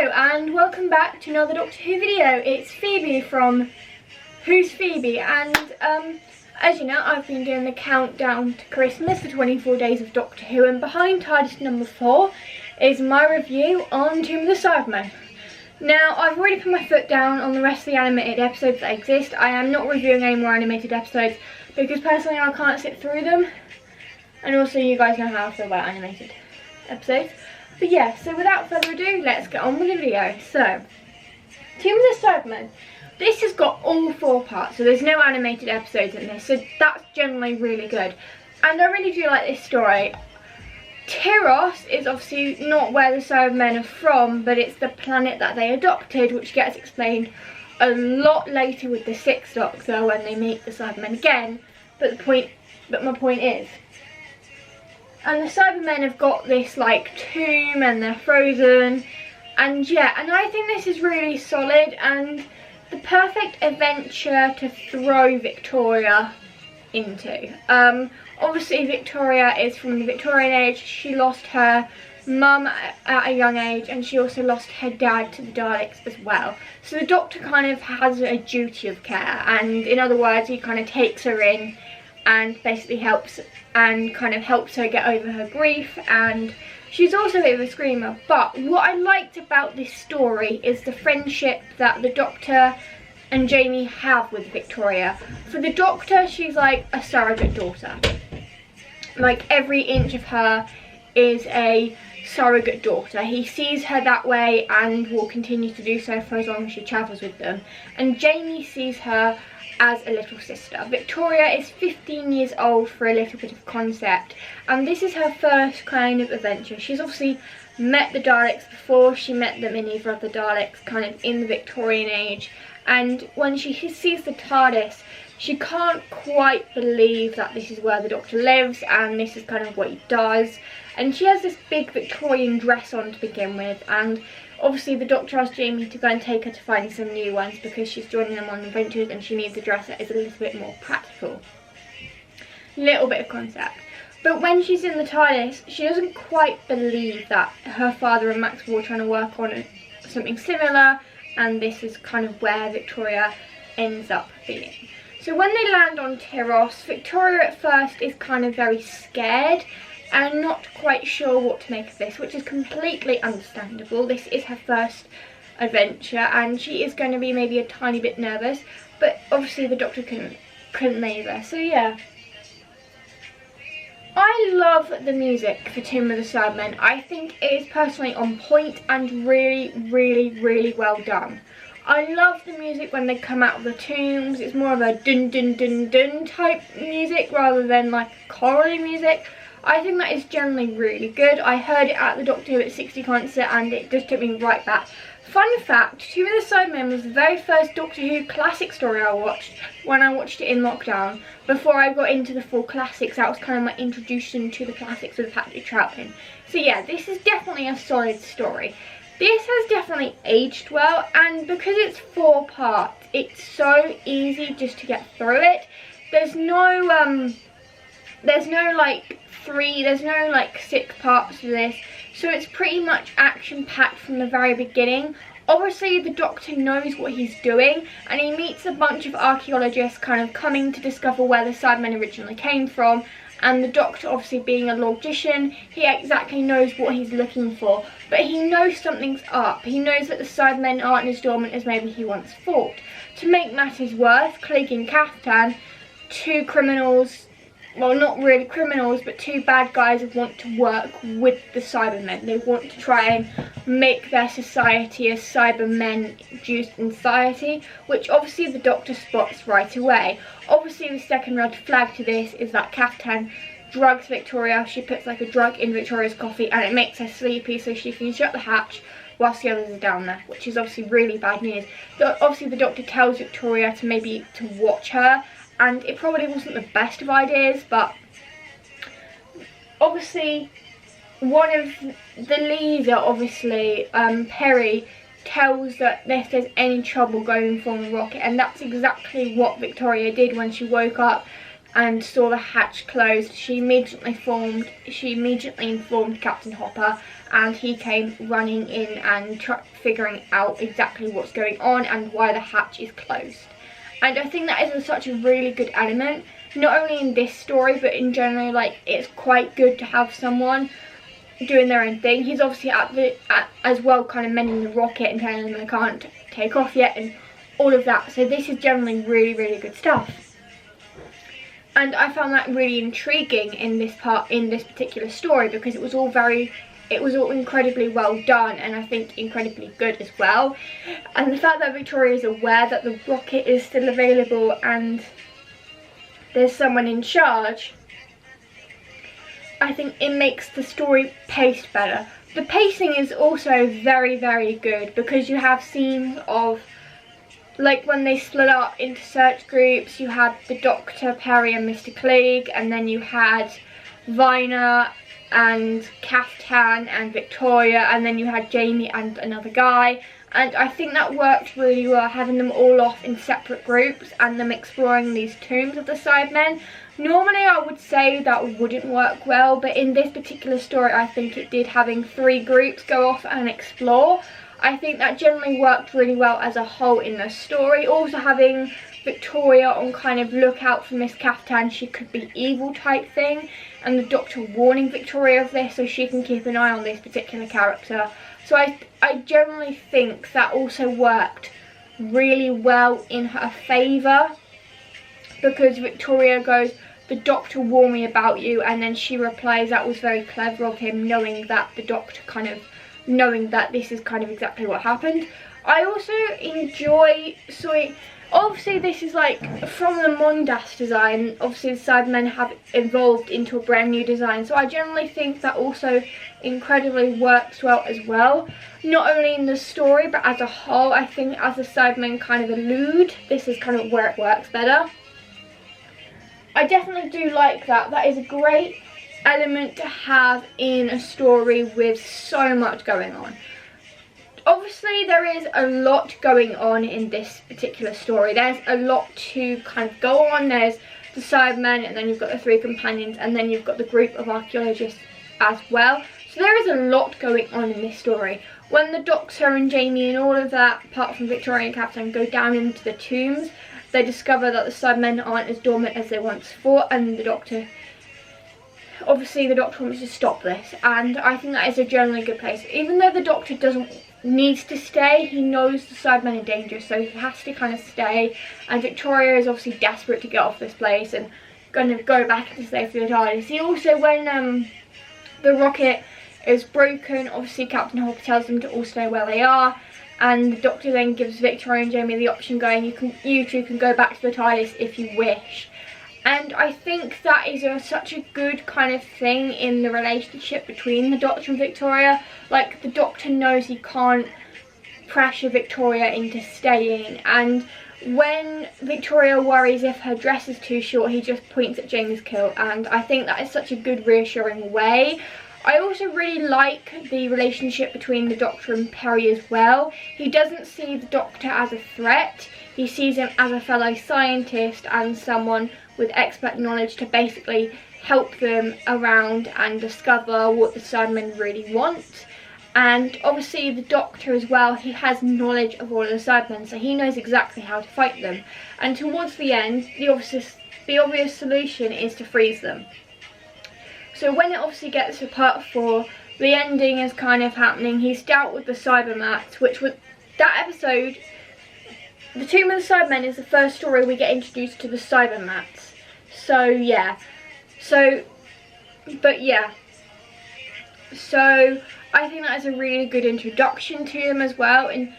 Hello and welcome back to another Doctor Who video. It's Phoebe from Who's Phoebe, and as you know, I've been doing the countdown to Christmas, the 24 days of Doctor Who, and behind TARDIS number 4 is my review on Tomb of the Cybermen. Now, I've already put my foot down on the rest of the animated episodes that exist. I am not reviewing any more animated episodes because personally I can't sit through them, and also you guys know how I feel about animated episodes. But yeah, so without further ado, let's get on with the video. So, Tomb of the Cybermen. This has got all 4 parts, so there's no animated episodes in this, so that's generally really good. And I really do like this story. Tyros is obviously not where the Cybermen are from, but it's the planet that they adopted, which gets explained a lot later with the 6th Doctor when they meet the Cybermen again. But my point is, and the Cybermen have got this like tomb and they're frozen, and yeah, and I think this is really solid and the perfect adventure to throw Victoria into. Obviously Victoria is from the Victorian age. She lost her mum at a young age, and she also lost her dad to the Daleks as well. So the Doctor kind of has a duty of care, and in other words, he kind of takes her in and basically helps her get over her grief, and she's also a bit of a screamer. But what I liked about this story is the friendship that the Doctor and Jamie have with Victoria. For the Doctor, she's like a surrogate daughter. Like, every inch of her is a surrogate daughter. He sees her that way and will continue to do so for as long as she travels with them. And Jamie sees her as a little sister. Victoria is 15 years old, for a little bit of concept, and this is her first kind of adventure. She's obviously met the Daleks before. She met them in either of the Daleks kind of in the Victorian age, and when she sees the TARDIS, she can't quite believe that this is where the Doctor lives and this is kind of what he does. And she has this big Victorian dress on to begin with, and obviously the Doctor asks Jamie to go and take her to find some new ones because she's joining them on adventures and she needs a dress that is a little bit more practical. Little bit of concept. But when she's in the TARDIS, she doesn't quite believe that her father and Maxwell are trying to work on something similar, and this is kind of where Victoria ends up being. So when they land on Tyros, Victoria at first is kind of very scared and not quite sure what to make of this, which is completely understandable. This is her first adventure and she is going to be maybe a tiny bit nervous, but obviously the Doctor couldn't leave her. So yeah, I love the music for Tomb of the Cybermen. I think it is personally on point and really well done. I love the music when they come out of the tombs. It's more of a dun dun dun dun type music rather than like chorally music. I think that is generally really good. I heard it at the Doctor Who at 60 concert and it just took me right back. Fun fact, Tomb of the Cybermen was the very first Doctor Who classic story I watched when I watched it in lockdown. Before I got into the full classics, that was kind of my introduction to the classics with Patrick Troughton. So yeah, this is definitely a solid story. This has definitely aged well, and because it's 4 parts, it's so easy just to get through it. There's no like 6 parts to this, so it's pretty much action-packed from the very beginning. Obviously the Doctor knows what he's doing, and he meets a bunch of archaeologists kind of coming to discover where the Cybermen originally came from, and the Doctor, obviously being a logician, he exactly knows what he's looking for, but he knows something's up. He knows that the Cybermen aren't as dormant as maybe he once thought. To make matters worse, Clegg and Kaftan, 2 criminals, well, not really criminals, but 2 bad guys who want to work with the Cybermen. They want to try and make their society a Cybermen-induced society, which obviously the Doctor spots right away. Obviously the second red flag to this is that Kaftan drugs Victoria. She puts like a drug in Victoria's coffee and it makes her sleepy so she can shut the hatch whilst the others are down there, which is obviously really bad news. But obviously the Doctor tells Victoria to watch her, and it probably wasn't the best of ideas, but obviously one of the leader, obviously Perry, tells that if there's any trouble going from the rocket, and that's exactly what Victoria did when she woke up and saw the hatch closed. She immediately informed Captain Hopper, and he came running in and figuring out exactly what's going on and why the hatch is closed. And I think that is such a really good element, not only in this story but in general. Like, it's quite good to have someone doing their own thing. He's obviously as well kind of mending the rocket and telling them they can't take off yet and all of that. So this is generally really, really good stuff. And I found that really intriguing in this particular story, because it was all incredibly well done, and I think incredibly good as well. And the fact that Victoria is aware that the rocket is still available and there's someone in charge, I think it makes the story paced better. The pacing is also very, very good, because you have scenes of, like, when they split up into search groups, you had the Doctor, Perry and Mr. Clegg, and then you had Viner and Kaftan and Victoria, and then you had Jamie and another guy. And I think that worked really well, having them all off in separate groups and them exploring these tombs of the Cybermen. Normally I would say that wouldn't work well, but in this particular story I think it did, having 3 groups go off and explore. I think that generally worked really well as a whole in the story. Also having Victoria on kind of lookout for Miss Kaftan, she could be evil type thing, and the Doctor warning Victoria of this so she can keep an eye on this particular character. So I generally think that also worked really well in her favour, because Victoria goes, "The Doctor warned me about you," and then she replies, "That was very clever of him," knowing that the Doctor knowing that this is kind of exactly what happened. I also enjoy, obviously this is like from the Mondas design, obviously the Cybermen have evolved into a brand new design, so I generally think that also incredibly works well as well. Not only in the story but as a whole, I think as the Cybermen kind of allude, this is kind of where it works better. I definitely do like that. That is a great element to have in a story with so much going on. Obviously there is a lot going on in this particular story. There's a lot to kind of go on. There's the Cybermen, and then you've got the 3 companions, and then you've got the group of archaeologists as well. So there is a lot going on in this story. When the Doctor and Jamie and all of that, apart from Victoria and Captain, go down into the tombs, they discover that the Cybermen aren't as dormant as they once thought, and the Doctor wants to stop this, and I think that is a generally good place. Even though the Doctor needs to stay, he knows the Cybermen are dangerous, so he has to kind of stay, and Victoria is obviously desperate to get off this place and going to go back into safety with the TARDIS. He also, when the rocket is broken, obviously Captain Hopper tells them to all stay where they are, and the Doctor then gives Victoria and Jamie the option, going, you two can go back to the TARDIS if you wish. And I think that is such a good kind of thing in the relationship between the Doctor and Victoria. Like, the Doctor knows he can't pressure Victoria into staying, and when Victoria worries if her dress is too short, he just points at Jamie's kilt, and I think that is such a good reassuring way. I also really like the relationship between the Doctor and Perry as well. He doesn't see the Doctor as a threat. He sees him as a fellow scientist and someone with expert knowledge to basically help them around and discover what the Cybermen really want. And obviously the Doctor as well, he has knowledge of all of the Cybermen, so he knows exactly how to fight them. And towards the end, the obvious solution is to freeze them. So when it obviously gets to part 4, the ending is kind of happening. He's dealt with the Cybermats, which was that episode. The Tomb of the Cybermen is the first story we get introduced to the Cybermats. So yeah. So I think that is a really good introduction to them as well. And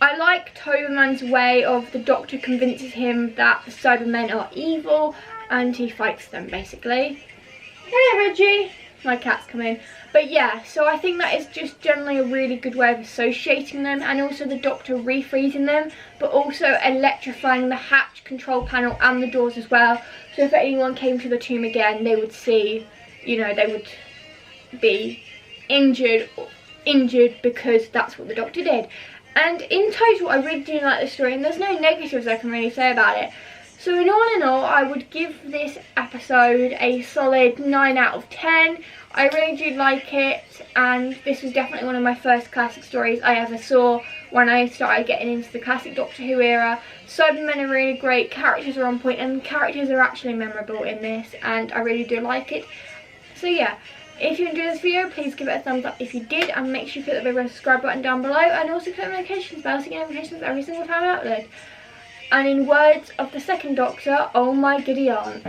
I like Toberman's way of the Doctor convinces him that the Cybermen are evil and he fights them basically. Hey Reggie! My cat's come in. But yeah, so I think that is just generally a really good way of associating them, and also the Doctor refreezing them, but also electrifying the hatch control panel and the doors as well. So if anyone came to the tomb again, they would see, you know, they would be injured because that's what the Doctor did. And in total, I really do like this story, and there's no negatives I can really say about it. So in all, I would give this episode a solid 9 out of 10. I really did like it, and this was definitely one of my first classic stories I ever saw when I started getting into the classic Doctor Who era. Cybermen are really great, characters are on point, and characters are actually memorable in this, and I really do like it. So yeah, if you enjoyed this video, please give it a thumbs up if you did, and make sure you click the big red subscribe button down below, and also click the notifications bell to get notifications every single time I upload. And in words of the second Doctor, oh my giddy aunt.